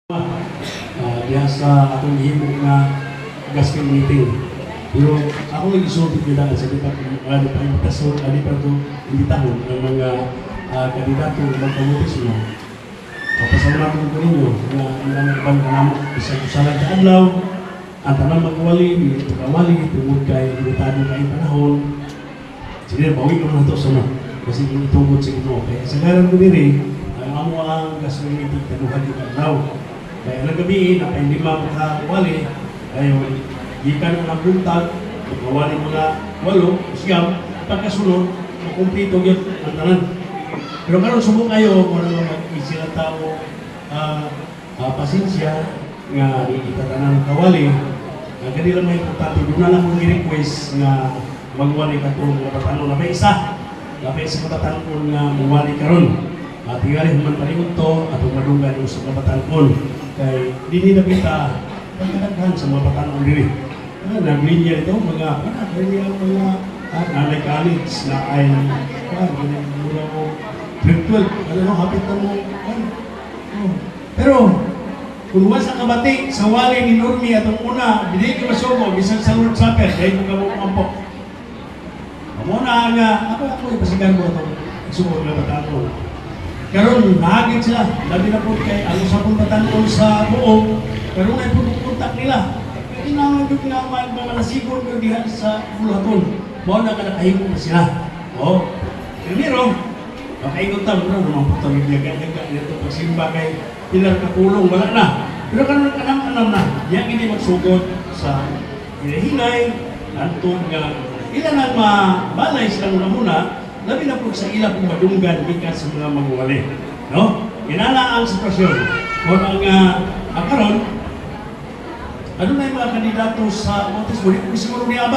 Diya sa atong himog na gasking meeting. Pero ako nag-isulti nila sa kita ano pa imbitasyon, ano pa ito imbitahon ng mga kandidato ng magpamutis mo. Papasalamat ko ninyo na ilang ibang kanamo isang usalan sa adlaw ang tanang magwali, pagkawali, tungod kay imbitado kay panahon. Sige, bawi ko na ito sa mga kasi itungod sa ito. Kaya sa ngayon ko diri, ang amo ang gasking meeting tanuhan yung adlaw. Kaya nagabi, napahilima makawali, ayun, gikan ang buntag, magawali mga 8, siyam, pagkasunod, makumplito yun ang tanan. Pero karon subok kayo, kung ano mag-isip na tao, pasensya, nga itatanan kawali, kanila may importante, doon na lang kong i-request nga magwali ka itong mga batanon na may isa kabatanon nga magwali karon. Tingali human palihog to, at umadunggan yung sa kabatanon. Kay dili na kita pagkadaghan sa mga batanon diri. Naglinya ito mga mga nanay college na ay mula ko virtual hapit na mo pero kung sa kabati sa wali ni Normi atong una dili ko masugo bisan sa Lord Supper dahil ko kamo ampok muna nga ako ipasigan mo itong sugo na batanon. Karon nahagit sila, labi na po kay ang usapong batanon sa buong, karon ay pupuntak nila. Kailangan yung mamalasigod yung dihan sa bulaton. Mao na nakahimo na sila. Primero, makaingot ta mo naman po tawag yaga-yaga nito pagsimba kay pilar kapulong wala na. Pero karon kanang na, yang ini magsugod sa hinay, antod nga ilan ang mabalay silang muna labi na po sa ila kung madunggan ikat sa mga magwali. No? Inala ang sitwasyon. Kung ang karon, ano na yung mga kandidato sa Montes Buri, siguro niya ba?